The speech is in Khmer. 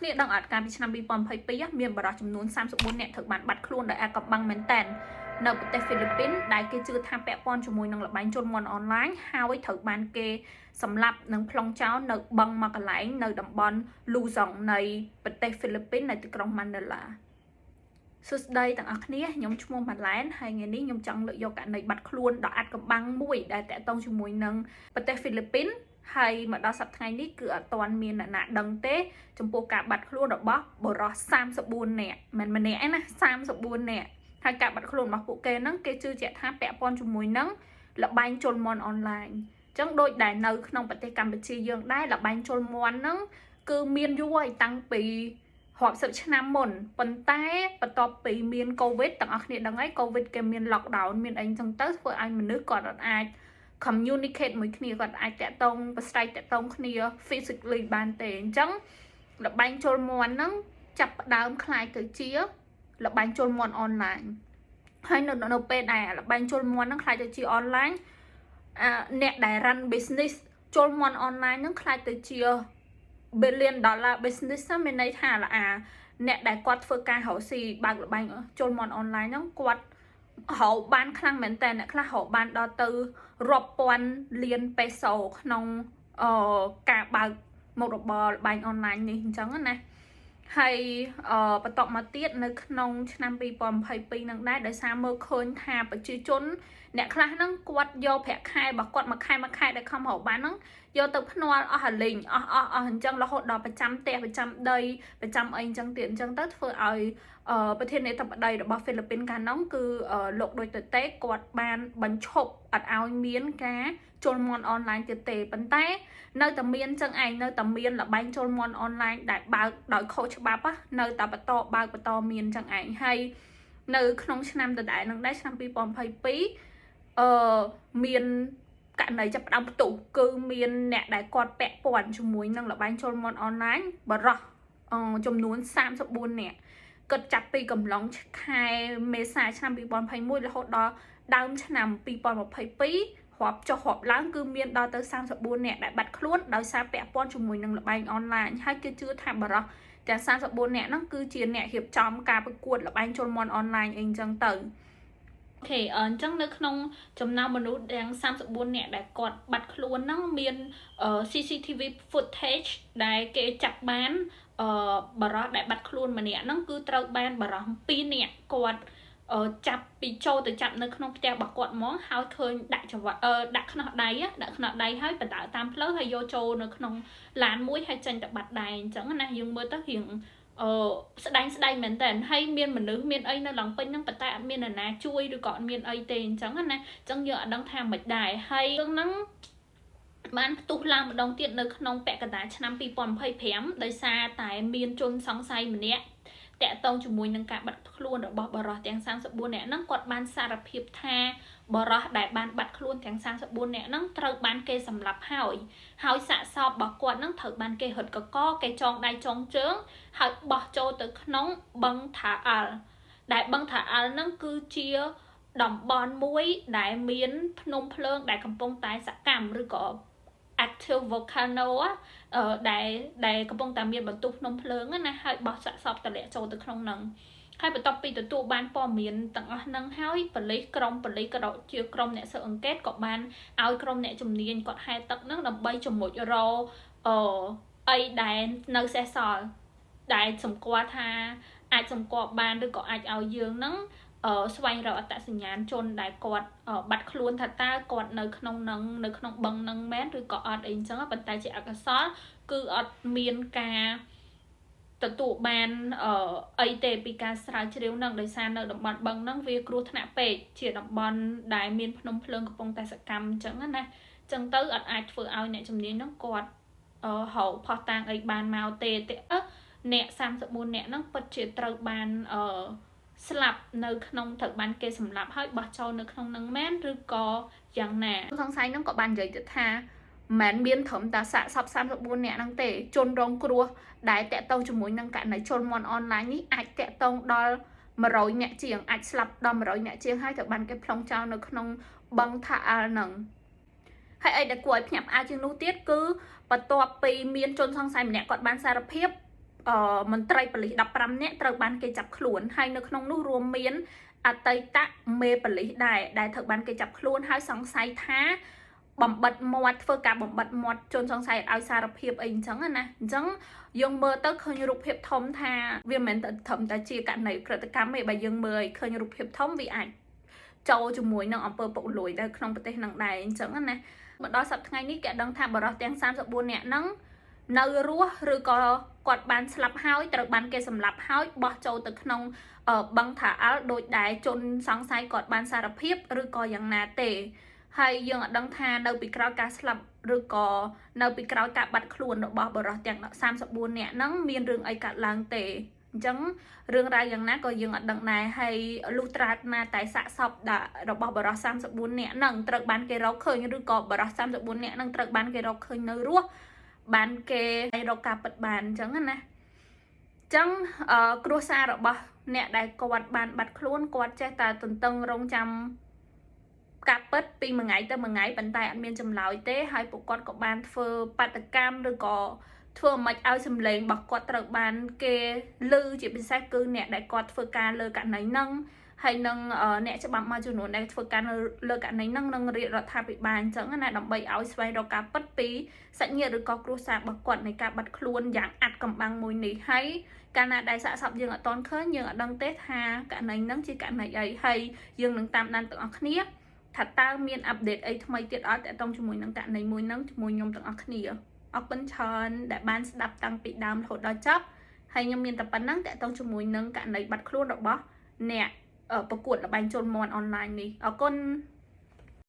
គ្នាដឹងអត់ការពីឆ្នាំ2022មានបរិសុទ្ធចំនួន34នាក់ត្រូវបានបាត់ខ្លួនដោយអាកំបាំងមែនតែននៅប្រទេសហ្វីលីពីនដែលគេជឿថាពាក់ព័ន្ធជាមួយនឹងល្បែងជន់មន់អនឡាញហើយត្រូវបានគេសម្លាប់និងប្លង់ចោលនៅបឹងមួយកន្លែងនៅតំបន់លូហ្សុងនៃប្រទេសហ្វីលីពីននៅទីក្រុងម៉ានីឡាសួស្តីទាំងអស់គ្នាខ្ញុំឈ្មោះម៉ាឡែនហើយថ្ងៃនេះខ្ញុំចង់លើកយកករណីបាត់ខ្លួនដ៏អាត់កំបាំងមួយដែលតាក់ទងជាមួយនឹងប្រទេសហ្វីលីពីនហើយមកដល់សប្តាហ៍ថ្ងៃនេះគឺអត់ទាន់មានអ្នកណាដឹងទេចំពោះការបាត់ខ្លួនរបស់បុរស34នាក់មិនម្នាក់ឯណា34នាក់ហើយការបាត់ខ្លួនរបស់ពួកគេហ្នឹងគេជឿជាក់ថាពាក់ព័ន្ធជាមួយនឹងល្បែងជល់មន់អនឡាញអញ្ចឹងដូចដែលនៅក្នុងប្រទេសកម្ពុជាយើងដែរល្បែងជល់មន់ហ្នឹងគឺមានយូរហើយតាំងពីរាប់សិបឆ្នាំមុនប៉ុន្តែបន្ទាប់ពីមានកូវីដទាំងអស់គ្នាដឹងហើយកូវីដគេមាន lockdown មានអីចឹងទៅធ្វើឲ្យមនុស្សគាត់អត់អាច communicate មួយគ្នាគាត់អាចតាក់ទងប្រស្រ័យតាក់ទងគ្នា physically បានទេអញ្ចឹងល្បែងជល់មន់ហ្នឹងចាប់ផ្ដើមคล้ายទៅជាល្បែងជល់មន់អនឡាញហើយនៅពេលដែលល្បែងជល់មន់ហ្នឹងคล้ายទៅជាអនឡាញអ្នកដែល run business ជល់មន់អនឡាញហ្នឹងคล้ายទៅជា$billion business មានន័យថាអ្នកដែលគាត់ធ្វើការរកស៊ីបើកល្បែងជល់មន់អនឡាញហ្នឹងគាត់រកបានខ្លាំងមែនតើអ្នកខ្លះរកបានដល់ទៅរាប់ពាន់លានពេសូក្នុងការបើកមុខរបរល្បែងអនឡាញនេះអញ្ចឹងណាហើយបន្ទាប់មកទៀតនៅក្នុងឆ្នាំ2022នឹងដែរដោយសារមើលឃើញថាប្រជាជនអ្នកខ្លះហ្នឹងគាត់យកប្រាក់ខែរបស់គាត់មួយខែដែលខំរកបានហ្នឹងយកទៅភ្នាល់អស់រលីងអស់អញ្ចឹងរហូតដល់ប្រចាំផ្ទះប្រចាំដីប្រចាំអីអញ្ចឹងទៀតអញ្ចឹងទៅធ្វើឲ្យប្រធានាធិបតីរបស់ហ្វីលីពីនកាលនោះគឺលោកដូចទៅទេគាត់បានបញ្ឈប់អត់ឲ្យមានការជល់មន់អនឡាញទៀតទេប៉ុន្តែនៅតែមានចឹងឯងនៅតែមានល្បែងជល់មន់អនឡាញដែលបើកដោយខុសច្បាប់នៅតែបន្តមានចឹងឯងហើយនៅក្នុងឆ្នាំដដែលនឹងដែរឆ្នាំ2022មានករណីចាប់ផ្ដើមផ្ទុះគឺមានអ្នកដែលគាត់ពាក់ព័ន្ធជាមួយនឹងល្បែងជល់មន់អនឡាញបរោះចំនួន34នាក់គាត់ចាប់ពីកំឡុងខែមេសាឆ្នាំ2021រហូតដល់ដើមឆ្នាំ2022រាប់ចុះរាប់ឡើងគឺមានដល់ទៅ34នាក់ដែលបាត់ខ្លួនដោយសារពាក់ព័ន្ធជាមួយនឹងល្បែងអនឡាញហើយគេជឿថាបរោះទាំង34នាក់ហ្នឹងគឺជាអ្នករៀបចំការប្រកួតល្បែងជល់មន់អនឡាញអីអញ្ចឹងទៅអូខេអញ្ចឹងនៅក្នុងចំណោមមនុស្សទាំង34នាក់ដែលគាត់បាត់ខ្លួនហ្នឹងមាន CCTV footage ដែលគេចាប់បានបរោះដែលបាត់ខ្លួនម្នាក់ហ្នឹងគឺត្រូវបានបរោះ2នាក់គាត់ចាប់ពីចូលទៅចាប់នៅក្នុងផ្ទះរបស់គាត់ហ្មងហើយឃើញដាក់ចង្វាក់ដាក់ខ្នោះដៃហើយបណ្ដើរតាមផ្លូវហើយយកចូលនៅក្នុងឡានមួយហើយចេញទៅបាត់ដែរអញ្ចឹងណាយើងមើលទៅរៀងស្ដែងមែនតើហើយមានមនុស្សមានអីនៅឡើងពេញហ្នឹងប៉ុន្តែអត់មាននរណាជួយឬក៏អត់មានអីទេអញ្ចឹងណាអញ្ចឹងយើងអត់ដឹងថាមិនដែរហើយរឿងហ្នឹងបានផ្ទុះឡើងម្ដងទៀតនៅក្នុងពាក់កណ្ដាលឆ្នាំ2025ដោយសារតែមានជនសង្ស័យម្នាក់តាក់ទងជាមួយនឹងការបាត់ខ្លួនរបស់បរិសុទ្ធទាំង34នាក់ហ្នឹងគាត់បានសារភាពថាបរិសុទ្ធដែលបានបាត់ខ្លួនទាំង34នាក់ហ្នឹងត្រូវបានគេសម្លាប់ហើយសាកសពរបស់គាត់ហ្នឹងត្រូវបានគេរឹតកកគេចងដៃចងជើងហើយបោះចូលទៅក្នុងបឹងថាអល់ដែលបឹងថាអល់ហ្នឹងគឺជាតំបន់មួយដែលមានភ្នំភ្លើងដែលកំពុងតែសកម្មឬក៏ active volcano ដែលកំពុងតែមានបន្ទុះភ្នំភ្លើងណាហើយបោះសាកសពតម្លាក់ចូលទៅក្នុងហ្នឹងហើយបន្ទាប់ពីទទួលបានព័ត៌មានទាំងអស់ហ្នឹងហើយក្រុមប៉ូលីសក៏ជាក្រុមអ្នកស៊ើបអង្កេតក៏បានឲ្យក្រុមអ្នកជំនាញគាត់ហែទឹកហ្នឹងដើម្បីជំនួយរកអីដែលនៅសេសសល់ដែលសម្គាល់ថាអាចសម្គាល់បានឬក៏អាចឲ្យយើងហ្នឹងស្វែងរកអត្តសញ្ញាណជនដែលគាត់បាត់ខ្លួនថាតើគាត់នៅក្នុងបឹងហ្នឹងមែនឬក៏អត់អីអញ្ចឹងប៉ុន្តែជាអកុសលគឺអត់មានការទទួលបានអីទេពីការស្រាវជ្រាវហ្នឹងដោយសារនៅតំបន់បឹងហ្នឹងវាគ្រោះថ្នាក់ពេកជាតំបន់ដែលមានភ្នំភ្លើងកំពុងតែសកម្មអញ្ចឹងណាអញ្ចឹងទៅអត់អាចធ្វើឲ្យអ្នកជំនាញហ្នឹងគាត់ហៅផោះតាំងអីបានមកទេអ្នក34នាក់ហ្នឹងពិតជាត្រូវបានស្លាប់នៅក្នុងត្រូវបានគេសម្លាប់ហើយបោះចោលនៅក្នុងនឹងមែនឬក៏យ៉ាងណាសង្ស័យហ្នឹងក៏បាននិយាយទៅថាមិនមានត្រឹមតែសាកសព34នាក់ហ្នឹងទេជនរងគ្រោះដែលតាក់ទងជាមួយនឹងករណីជល់មន់អនឡាញនេះអាចតាក់ទងដល់100នាក់ជាងអាចស្លាប់ដល់100នាក់ជាងហើយត្រូវបានគេប្លង់ចោលនៅក្នុងបឹងថាអល់ហ្នឹងហើយអីដែលគួរឲ្យភ្ញាក់ផ្អើលជាងនោះទៀតគឺបន្ទាប់ពីមានជនសង្ស័យម្នាក់គាត់បានសារភាព មន្ត្រីប៉ូលីស15នាក់ត្រូវបានគេចាប់ខ្លួនហើយនៅក្នុងនោះរួមមានអតីតមេប៉ូលីសដែលត្រូវបានគេចាប់ខ្លួនហើយសង្ស័យថាបំបិតមាត់ធ្វើការបំបិតមាត់ជនសង្ស័យឲ្យសារភាពអីអញ្ចឹងណាអញ្ចឹងយើងមើលទៅឃើញរូបភាពធំថាវាមិនមែនតែត្រឹមតែជាករណីក្រតកម្មទេបើយើងមើលឃើញរូបភាពធំវាអាចចូលជាមួយនឹងអង្គើពុករលួយនៅក្នុងប្រទេសនឹងដែរអញ្ចឹងណាមកដល់សប្តាហ៍ថ្ងៃនេះគេដឹងថាបរិសុទ្ធទាំង34នាក់ហ្នឹងនៅរស់ឬក៏គាត់បានស្លាប់ហើយត្រូវបានគេសម្លាប់ហើយបោះចូលទៅក្នុងបឹងថាអល់ដោយដែលជនសង្ស័យគាត់បានសារភាពឬក៏យ៉ាងណាទេហើយយើងអត់ដឹងថានៅពីក្រោយការស្លាប់ឬក៏នៅពីក្រោយការបាត់ខ្លួនរបស់បរិសុទ្ធទាំង34នាក់ហ្នឹងមានរឿងអីកើតឡើងទេអញ្ចឹងរឿងរ៉ាវយ៉ាងណាក៏យើងអត់ដឹងដែរហើយលុះត្រាណាតែសាកសពរបស់បរិសុទ្ធ34នាក់ហ្នឹងត្រូវបានគេរកឃើញឬក៏បរិសុទ្ធ34នាក់ហ្នឹងត្រូវបានគេរកឃើញនៅរស់បានគេរកការពិតបានអញ្ចឹងណាអញ្ចឹងគ្រួសាររបស់អ្នកដែលគាត់បានបាត់ខ្លួនគាត់ចេះតែទន្ទឹងរង់ចាំការពិតពីមួយថ្ងៃទៅមួយថ្ងៃប៉ុន្តែអត់មានចម្លើយទេហើយពួកគាត់ក៏បានធ្វើបាតកម្មឬក៏ធ្វើមិនឲ្យសម្លេងរបស់គាត់ត្រូវបានគេឮជាពិសេសគឺអ្នកដែលគាត់ធ្វើការលើករណីហ្នឹងហើយនឹងអ្នកច្បាប់មួយចំនួនដែលធ្វើការលើករណីហ្នឹងនឹងរាជរដ្ឋាភិបាលអញ្ចឹងណាដើម្បីឲ្យស្វែងរកការពិតពីសាច់ញាតិឬក៏គ្រួសាររបស់គាត់នៃការបាត់ខ្លួនយ៉ាងអាត់កំបាំងមួយនេះហើយកាលណាដែលសាកសពយើងអត់ទាន់ឃើញយើងអត់ដឹងទេថាករណីហ្នឹងជាករណីអីហើយយើងនឹងតាមដានទាំងអស់គ្នាថាតើមានអាប់ដេតអីថ្មីទៀតអត់តទៅជាមួយនឹងករណីមួយហ្នឹងជាមួយខ្ញុំទាំងអស់គ្នាអរគុណច្រើនដែលបានស្ដាប់តាំងពីដើមរហូតដល់ចប់ហើយខ្ញុំមានតែប៉ុណ្្នឹងតទៅជាមួយនឹងករណីបាត់ខ្លួនរបស់អ្នកប្រកួតល្បែងជន់មាន់អនឡាញនេះអរគុណ